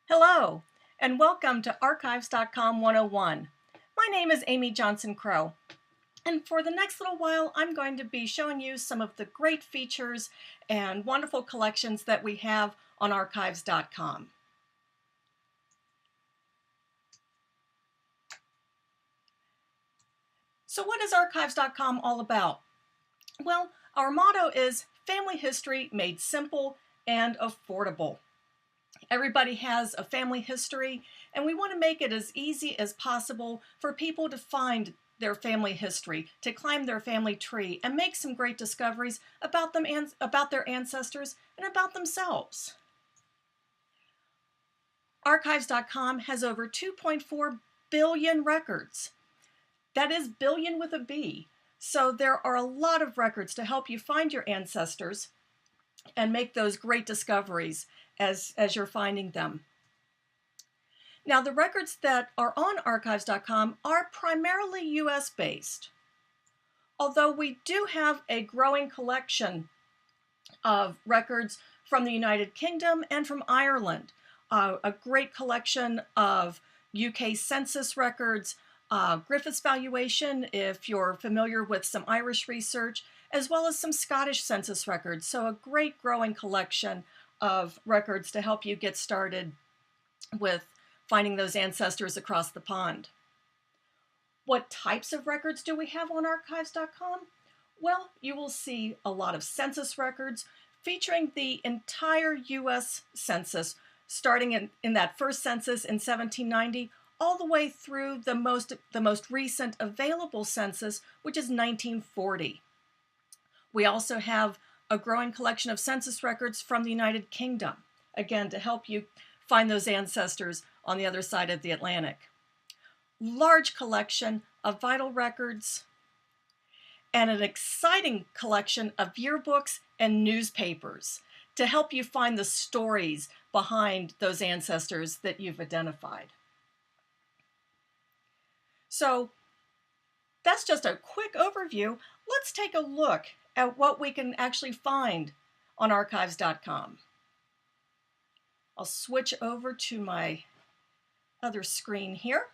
Hello, and welcome to Archives.com 101. My name is Amy Johnson Crow, and for the next little while, I'm going to be showing you some of the great features and wonderful collections that we have on Archives.com. So what is Archives.com all about? Well, our motto is family history made simple and affordable. Everybody has a family history, and we want to make it as easy as possible for people to find their family history, to climb their family tree, and make some great discoveries about them and about their ancestors and about themselves. Archives.com has over 2.4 billion records. That is billion with a B. So there are a lot of records to help you find your ancestors and make those great discoveries as you're finding them. Now, the records that are on Archives.com are primarily US based, although we do have a growing collection of records from the United Kingdom and from Ireland, a great collection of UK census records, Griffiths valuation, if you're familiar with some Irish research, as well as some Scottish census records. So a great growing collection of records to help you get started with finding those ancestors across the pond. What types of records do we have on Archives.com? Well, you will see a lot of census records featuring the entire US Census, starting in that first census in 1790, all the way through the most recent available census, which is 1940. We also have a growing collection of census records from the United Kingdom, again, to help you find those ancestors on the other side of the Atlantic. Large collection of vital records and an exciting collection of yearbooks and newspapers to help you find the stories behind those ancestors that you've identified. So that's just a quick overview. Let's take a look at what we can actually find on Archives.com. I'll switch over to my other screen here.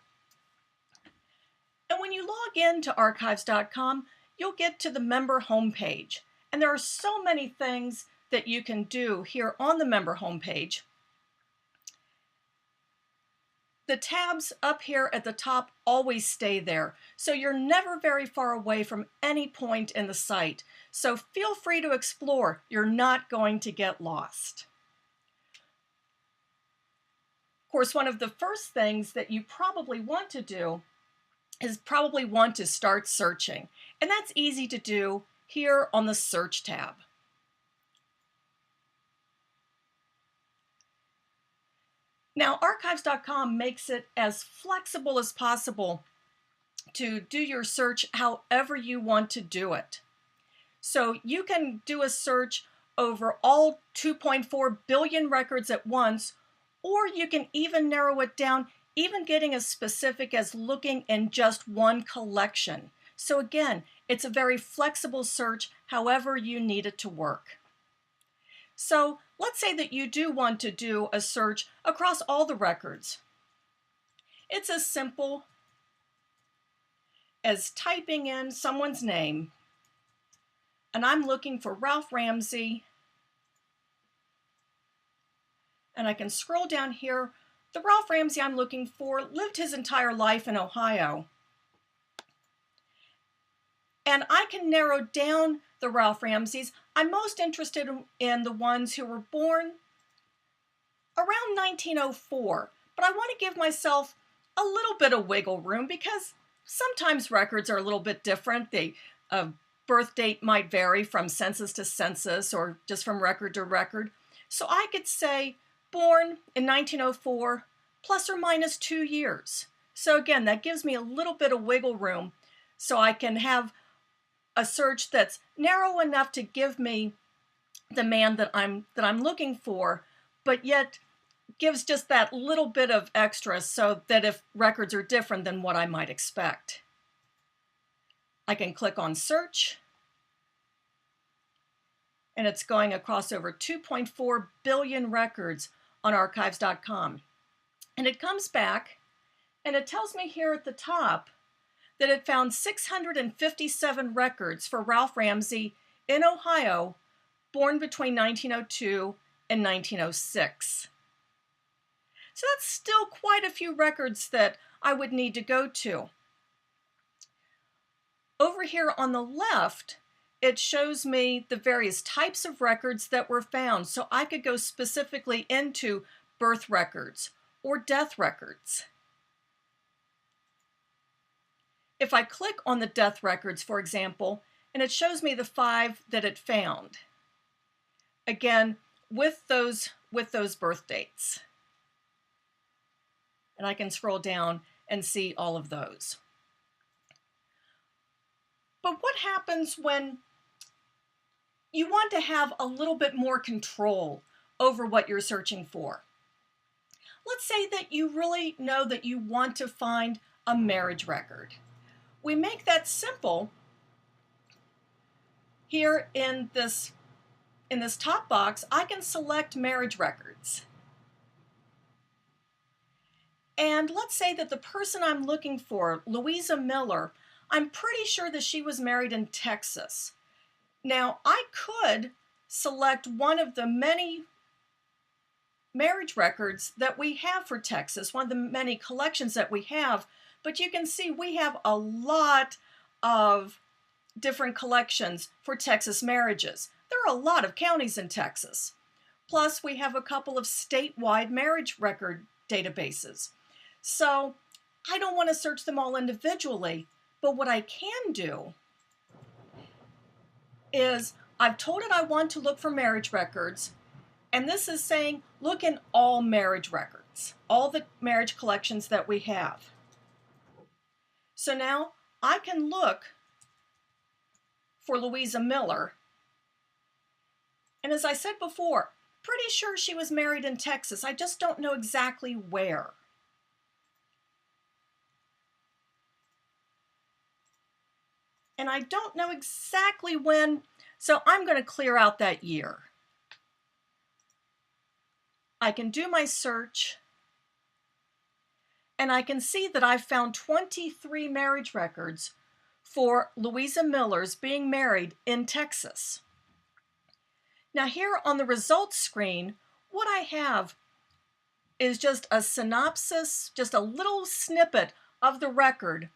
And when you log into Archives.com, you'll get to the member homepage. And there are so many things that you can do here on the member homepage. The tabs up here at the top always stay there, so you're never very far away from any point in the site. So feel free to explore. You're not going to get lost. Of course, one of the first things that you probably want to do is probably want to start searching. And that's easy to do here on the Search tab. Now, Archives.com makes it as flexible as possible to do your search however you want to do it. So you can do a search over all 2.4 billion records at once, or you can even narrow it down, even getting as specific as looking in just one collection. So again, it's a very flexible search however you need it to work. So let's say that you do want to do a search across all the records. It's as simple as typing in someone's name, and I'm looking for Ralph Ramsey, and I can scroll down here. The Ralph Ramsey I'm looking for lived his entire life in Ohio. And I can narrow down the Ralph Ramseys. I'm most interested in the ones who were born around 1904, but I want to give myself a little bit of wiggle room because sometimes records are a little bit different. The birth date might vary from census to census or just from record to record. So I could say born in 1904 plus or minus 2 years. So again, that gives me a little bit of wiggle room so I can have a search that's narrow enough to give me the man that I'm looking for, but yet gives just that little bit of extra so that if records are different than what I might expect. I can click on search, and it's going across over 2.4 billion records on Archives.com. And it comes back and it tells me here at the top that it found 657 records for Ralph Ramsey in Ohio, born between 1902 and 1906. So that's still quite a few records that I would need to go to. Over here on the left, it shows me the various types of records that were found, so I could go specifically into birth records or death records. If I click on the death records, for example, and it shows me the 5 that it found. Again, with those birth dates. And I can scroll down and see all of those. But what happens when you want to have a little bit more control over what you're searching for? Let's say that you really know that you want to find a marriage record. We make that simple here in this top box. I can select marriage records. And let's say that the person I'm looking for, Louisa Miller, I'm pretty sure that she was married in Texas. Now, I could select one of the many marriage records that we have for Texas, one of the many collections that we have, but you can see we have a lot of different collections for Texas marriages. There are a lot of counties in Texas. Plus, we have a couple of statewide marriage record databases. So I don't want to search them all individually, but what I can do is I've told it I want to look for marriage records, and this is saying look in all marriage records, all the marriage collections that we have. So now I can look for Louisa Miller, and as I said before, pretty sure she was married in Texas. I just don't know exactly where. And I don't know exactly when, so I'm going to clear out that year. I can do my search, and I can see that I've found 23 marriage records for Louisa Miller's being married in Texas. Now here on the results screen, what I have is just a synopsis, just a little snippet of the record.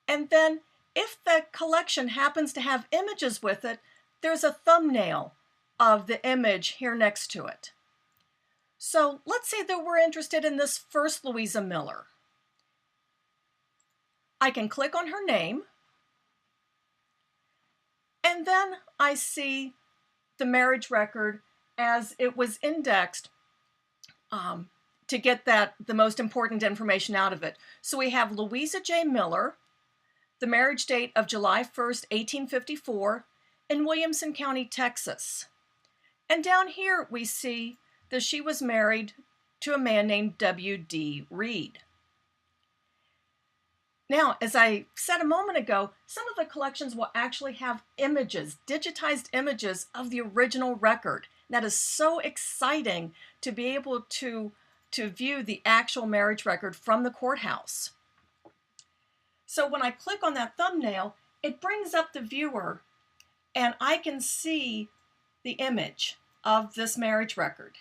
And then if the collection happens to have images with it, there's a thumbnail of the image here next to it. So let's say that we're interested in this first Louisa Miller. I can click on her name, and then I see the marriage record as it was indexed to get the most important information out of it. So we have Louisa J Miller, the marriage date of July 1st, 1854, in Williamson County, Texas. And down here we see that she was married to a man named W.D. Reed. Now, as I said a moment ago, some of the collections will actually have images, digitized images of the original record. That is so exciting to be able to view the actual marriage record from the courthouse. So when I click on that thumbnail, it brings up the viewer, and I can see the image of this marriage record.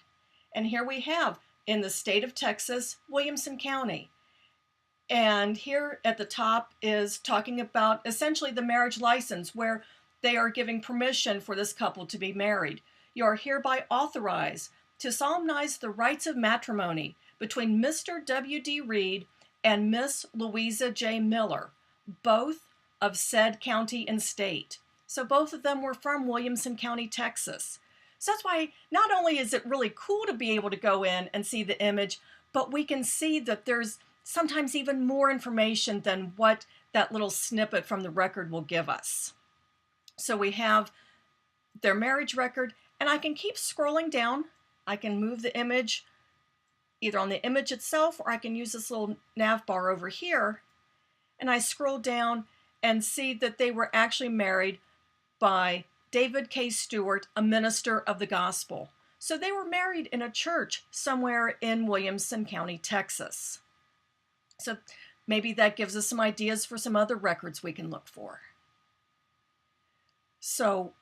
And here we have, in the state of Texas, Williamson County. And here at the top is talking about essentially the marriage license, where they are giving permission for this couple to be married. You are hereby authorized to solemnize the rites of matrimony between Mr. W.D. Reed and Miss Louisa J. Miller, both of said county and state. So both of them were from Williamson County, Texas. So that's why not only is it really cool to be able to go in and see the image, but we can see that there's sometimes even more information than what that little snippet from the record will give us. So we have their marriage record, and I can keep scrolling down. I can move the image either on the image itself, or I can use this little nav bar over here, and I scroll down and see that they were actually married by David K. Stewart, a minister of the gospel. So they were married in a church somewhere in Williamson County, Texas. So maybe that gives us some ideas for some other records we can look for. So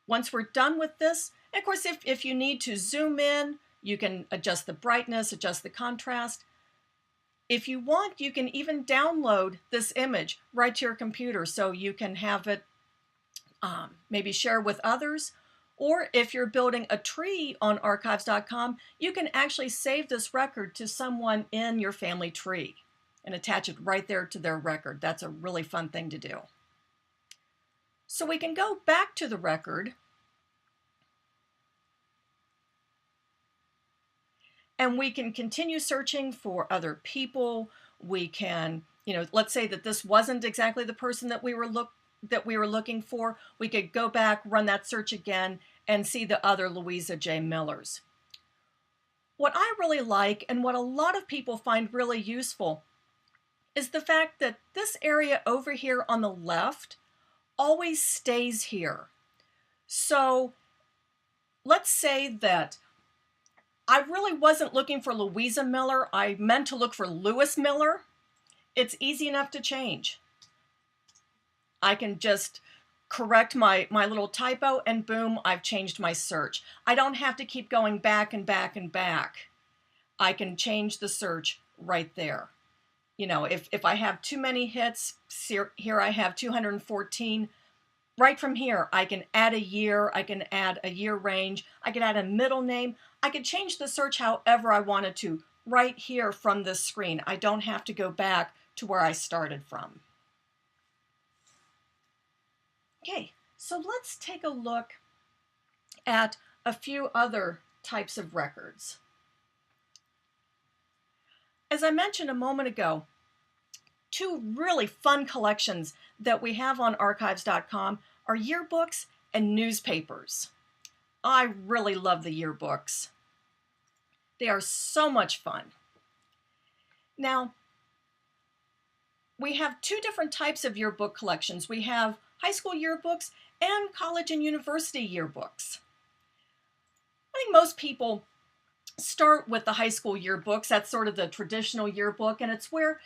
once we're done with this, and of course, if you need to zoom in, you can adjust the brightness, adjust the contrast. If you want, you can even download this image right to your computer so you can have it maybe share with others. Or if you're building a tree on archives.com, you can actually save this record to someone in your family tree and attach it right there to their record. That's a really fun thing to do. So we can go back to the record and we can continue searching for other people. We can, let's say that this wasn't exactly the person that we were looking for. We could go back, run that search again, and see the other Louisa J Millers. What I really like, and what a lot of people find really useful, is the fact that this area over here on the left always stays here. So let's say that I really wasn't looking for Louisa Miller. I meant to look for Louis Miller. It's easy enough to change. I can just correct my little typo and boom, I've changed my search. I don't have to keep going back and back and back. I can change the search right there. If I have too many hits, here I have 214. Right from here, I can add a year, I can add a year range, I can add a middle name. I can change the search however I wanted to right here from this screen. I don't have to go back to where I started from. Okay, so let's take a look at a few other types of records. As I mentioned a moment ago, two really fun collections that we have on archives.com are yearbooks and newspapers. I really love the yearbooks. They are so much fun. Now, we have two different types of yearbook collections. We have high school yearbooks and college and university yearbooks. I think most people start with the high school yearbooks. That's sort of the traditional yearbook, and it's where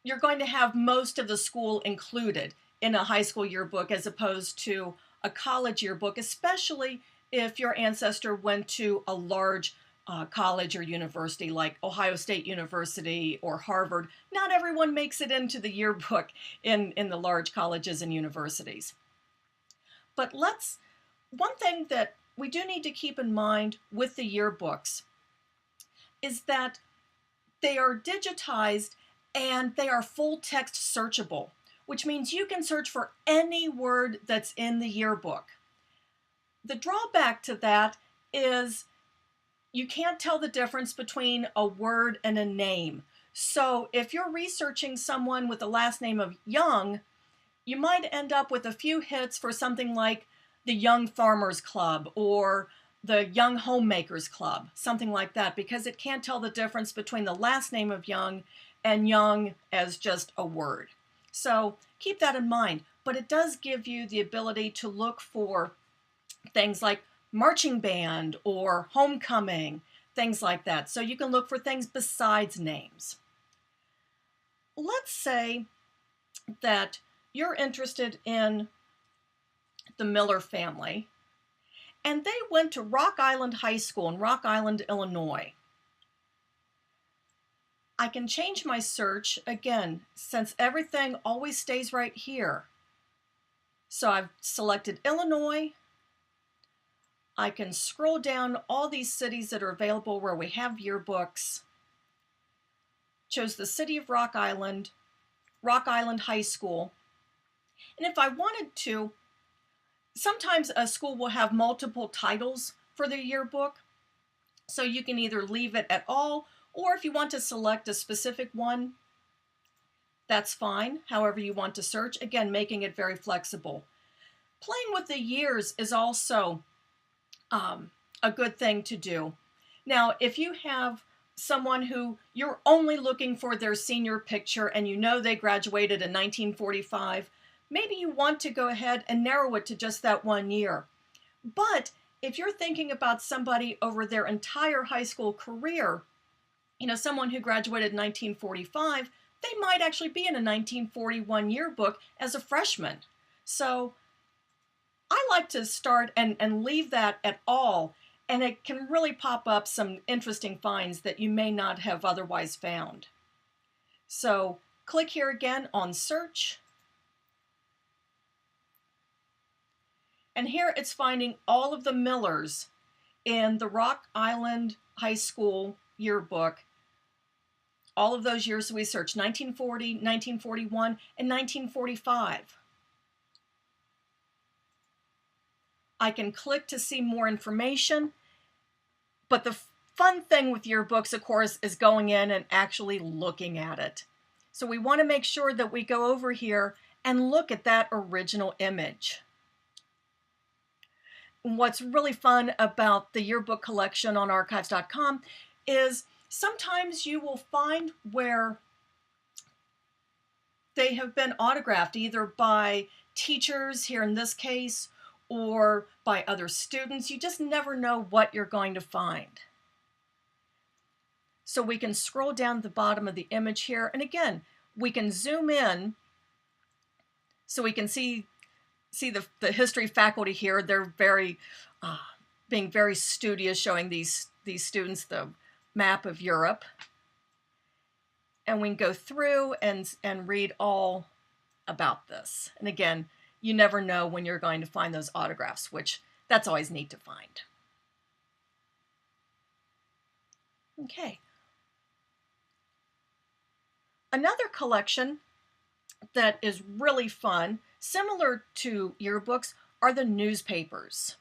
you're going to have most of the school included in a high school yearbook as opposed to a college yearbook, especially if your ancestor went to a large college or university like Ohio State University or Harvard. Not everyone makes it into the yearbook in the large colleges and universities. But one thing that we do need to keep in mind with the yearbooks is that they are digitized and they are full text searchable, which means you can search for any word that's in the yearbook. The drawback to that is you can't tell the difference between a word and a name. So if you're researching someone with the last name of Young, you might end up with a few hits for something like the Young Farmers Club or the Young Homemakers Club, something like that, because it can't tell the difference between the last name of Young and Young as just a word. So keep that in mind, but it does give you the ability to look for things like marching band or homecoming, things like that. So you can look for things besides names. Let's say that you're interested in the Miller family, and they went to Rock Island High School in Rock Island, Illinois. I can change my search again, since everything always stays right here. So I've selected Illinois. I can scroll down all these cities that are available where we have yearbooks. Chose the city of Rock Island High School. And if I wanted to, sometimes a school will have multiple titles for their yearbook. So you can either leave it at all, or if you want to select a specific one, that's fine. However you want to search, again, making it very flexible. Playing with the years is also a good thing to do. Now, if you have someone who you're only looking for their senior picture and you know they graduated in 1945, maybe you want to go ahead and narrow it to just that 1 year. But if you're thinking about somebody over their entire high school career, someone who graduated in 1945, they might actually be in a 1941 yearbook as a freshman. So I like to start and leave that at all, and it can really pop up some interesting finds that you may not have otherwise found. So click here again on search. And here it's finding all of the Millers in the Rock Island High School yearbook. All of those years we searched, 1940, 1941, and 1945. I can click to see more information, but the fun thing with yearbooks, of course, is going in and actually looking at it. So we want to make sure that we go over here and look at that original image. What's really fun about the yearbook collection on archives.com is sometimes you will find where they have been autographed either by teachers, here in this case, or by other students. You just never know what you're going to find. So we can scroll down the bottom of the image here, and again, we can zoom in so we can see the history faculty here. They're being very studious, showing these students the map of Europe. And we can go through and read all about this. And again, you never know when you're going to find those autographs, which that's always neat to find. Okay. Another collection that is really fun, similar to yearbooks, are the newspapers.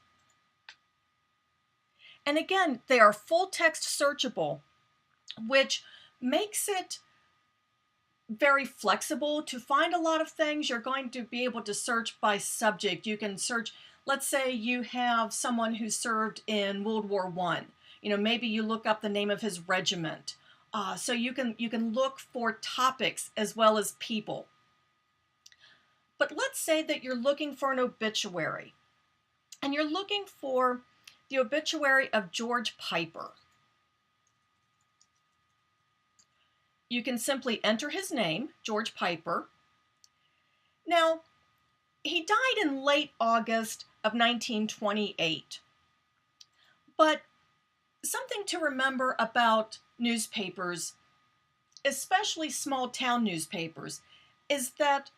And again, they are full text searchable, which makes it very flexible to find a lot of things. You're going to be able to search by subject. You can search, let's say you have someone who served in World War I. Maybe you look up the name of his regiment. So you can look for topics as well as people. But let's say that you're looking for an obituary, and you're looking for the obituary of George Piper. You can simply enter his name, George Piper. Now, he died in late August of 1928. But something to remember about newspapers, especially small town newspapers, is that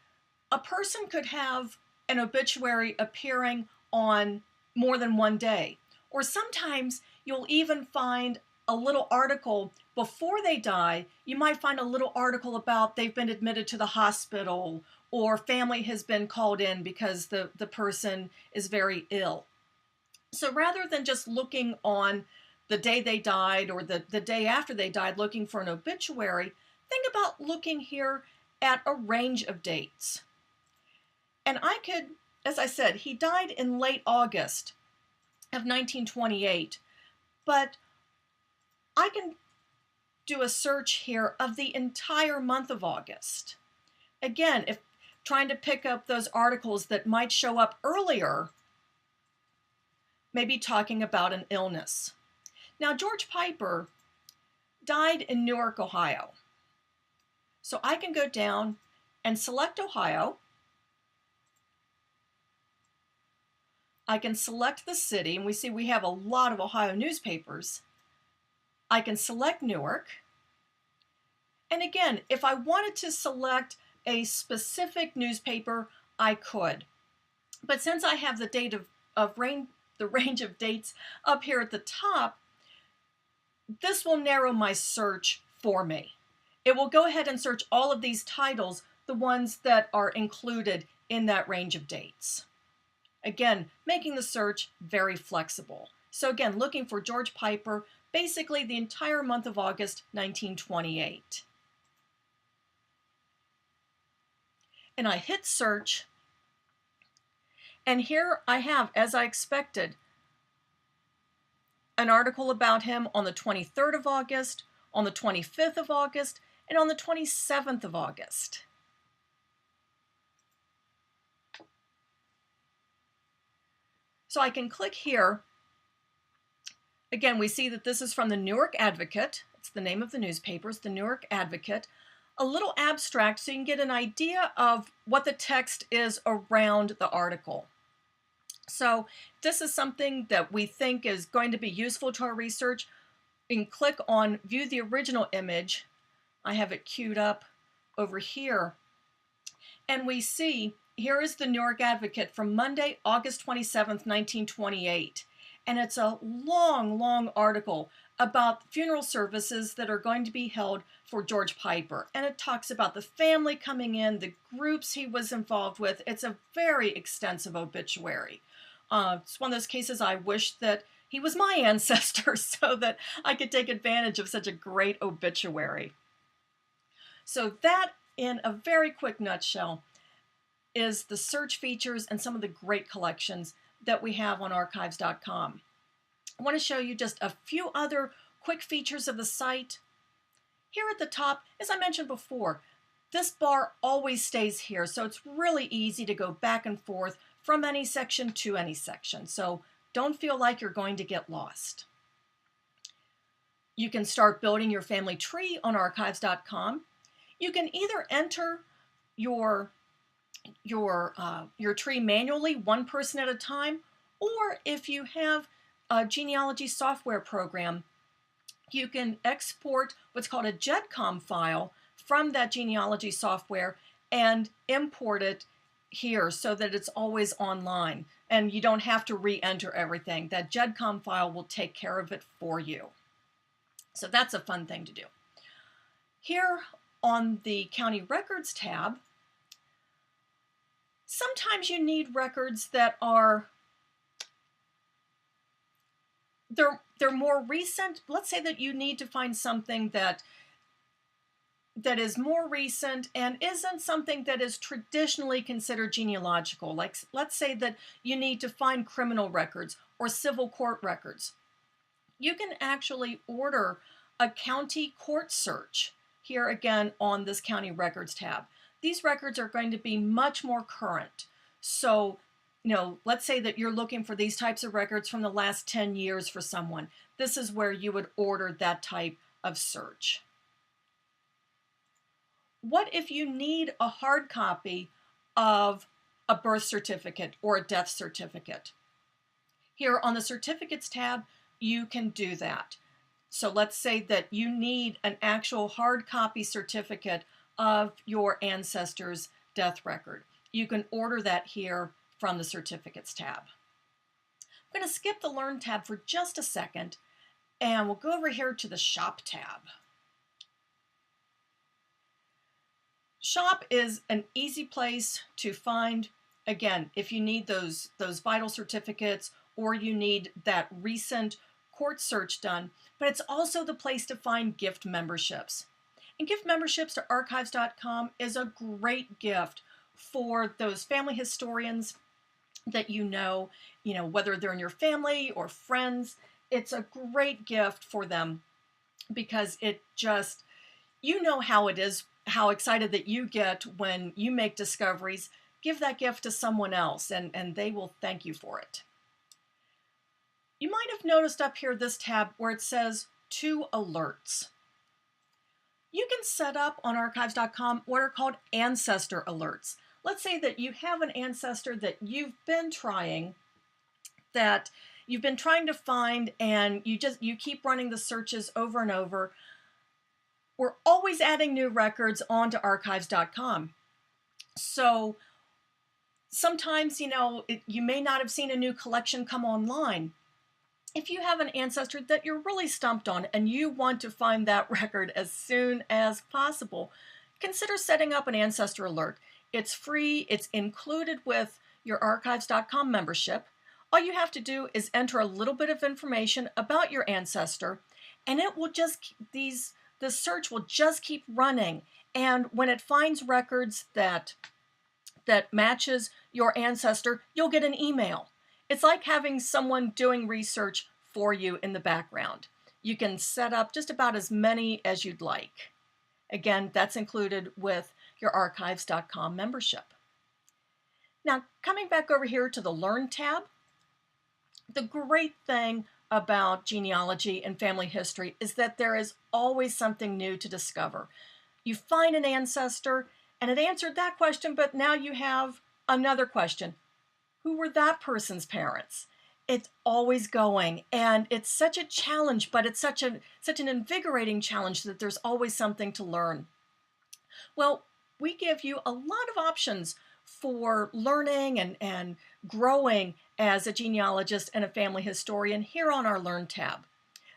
a person could have an obituary appearing on more than one day. Or sometimes you'll even find a little article before they die. You might find a little article about they've been admitted to the hospital, or family has been called in because the person is very ill. So rather than just looking on the day they died or the day after they died looking for an obituary, think about looking here at a range of dates. And I could, as I said, he died in late August of 1928, but I can do a search here of the entire month of August. Again, if trying to pick up those articles that might show up earlier, maybe talking about an illness. Now, George Piper died in Newark, Ohio. So I can go down and select Ohio. I can select the city, and we see we have a lot of Ohio newspapers. I can select Newark. And again, if I wanted to select a specific newspaper, I could. But since I have the range of dates up here at the top, this will narrow my search for me. It will go ahead and search all of these titles, the ones that are included in that range of dates. Again, making the search very flexible. So again, looking for George Piper, basically the entire month of August, 1928. And I hit search, and here I have, as I expected, an article about him on the 23rd of August, on the 25th of August, and on the 27th of August. So I can click here Again, we see that this is from the Newark Advocate. It's the name of the newspaper, it's the Newark Advocate. A little abstract so you can get an idea of what the text is around the article. So this is something that we think is going to be useful to our research. You can click on View the Original Image. I have it queued up over here. And we see, here is the Newark Advocate from Monday, August 27th, 1928. And it's a long, long article about funeral services that are going to be held for George Piper. And it talks about the family coming in, the groups he was involved with. It's a very extensive obituary. It's one of those cases I wish that he was my ancestor so that I could take advantage of such a great obituary. So that, in a very quick nutshell, is the search features and some of the great collections that we have on archives.com. I want to show you just a few other quick features of the site. Here at the top, as I mentioned before, this bar always stays here, so it's really easy to go back and forth from any section to any section. So don't feel like you're going to get lost. You can start building your family tree on archives.com. You can either enter your tree manually, one person at a time, or if you have a genealogy software program, you can export what's called a GEDCOM file from that genealogy software and import it here so that it's always online and you don't have to re-enter everything. That GEDCOM file will take care of it for you. So that's a fun thing to do. Here on the County Records tab, sometimes you need records that are they're more recent. Let's say that you need to find something that is more recent and isn't something that is traditionally considered genealogical. Like, let's say that you need to find criminal records or civil court records. You can actually order a county court search here again on this County Records tab. These records are going to be much more current. So, let's say that you're looking for these types of records from the last 10 years for someone. This is where you would order that type of search. What if you need a hard copy of a birth certificate or a death certificate? Here on the Certificates tab, you can do that. So let's say that you need an actual hard copy certificate of your ancestor's death record. You can order that here from the Certificates tab. I'm going to skip the Learn tab for just a second, and we'll go over here to the Shop tab. Shop is an easy place to find, again, if you need those vital certificates or you need that recent court search done, but it's also the place to find gift memberships. And gift memberships to archives.com is a great gift for those family historians that you know, whether they're in your family or friends. It's a great gift for them because it just, how it is, how excited that you get when you make discoveries. Give that gift to someone else and they will thank you for it. You might have noticed up here this tab where it says 2 alerts. You can set up on archives.com what are called Ancestor Alerts. Let's say that you have an ancestor that you've been trying to find and you keep running the searches over and over. We're always adding new records onto archives.com. So sometimes, you may not have seen a new collection come online. If you have an ancestor that you're really stumped on and you want to find that record as soon as possible, consider setting up an Ancestor Alert. It's free. It's included with your archives.com membership. All you have to do is enter a little bit of information about your ancestor, and it will the search will just keep running. And when it finds records that matches your ancestor, you'll get an email. It's like having someone doing research for you in the background. You can set up just about as many as you'd like. Again, that's included with your archives.com membership. Now, coming back over here to the Learn tab, the great thing about genealogy and family history is that there is always something new to discover. You find an ancestor and it answered that question, but now you have another question. Who were that person's parents? It's always going, and it's such a challenge, but it's such an invigorating challenge that there's always something to learn. Well, we give you a lot of options for learning and growing as a genealogist and a family historian here on our Learn tab.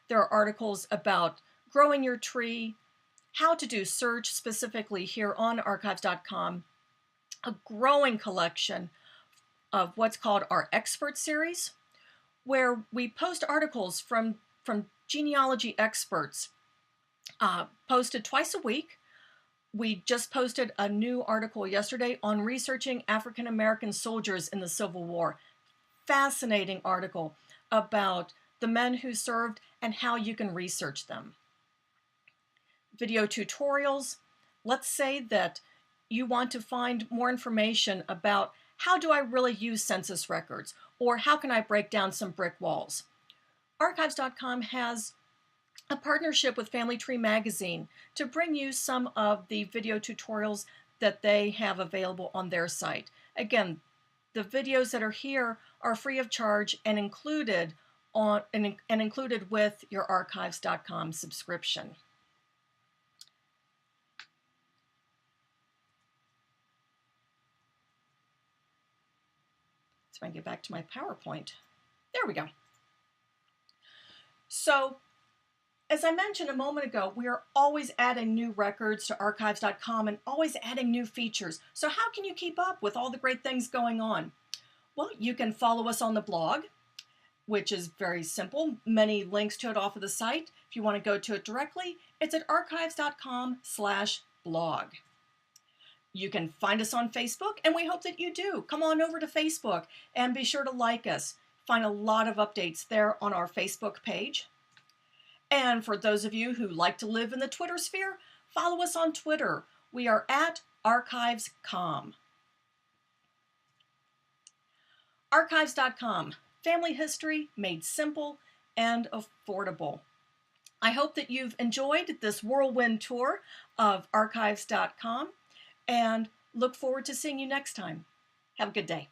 There are articles about growing your tree, how to do search specifically here on archives.com, a growing collection of what's called our Expert Series, where we post articles from genealogy experts posted twice a week. We just posted a new article yesterday on researching African American soldiers in the Civil War. Fascinating article about the men who served and how you can research them. Video tutorials. Let's say that you want to find more information about how do I really use census records, or how can I break down some brick walls. Archives.com has a partnership with Family Tree Magazine to bring you some of the video tutorials that they have available on their site. Again, the videos that are here are free of charge and included with your archives.com subscription. So I can get back to my PowerPoint. There we go. So, as I mentioned a moment ago, we are always adding new records to archives.com and always adding new features. So how can you keep up with all the great things going on? Well, you can follow us on the blog, which is very simple. Many links to it off of the site. If you want to go to it directly, it's at archives.com/blog. You can find us on Facebook, and we hope that you do. Come on over to Facebook and be sure to like us. Find a lot of updates there on our Facebook page. And for those of you who like to live in the Twitter sphere, follow us on Twitter. We are at archives.com. Archives.com, family history made simple and affordable. I hope that you've enjoyed this whirlwind tour of archives.com and look forward to seeing you next time. Have a good day.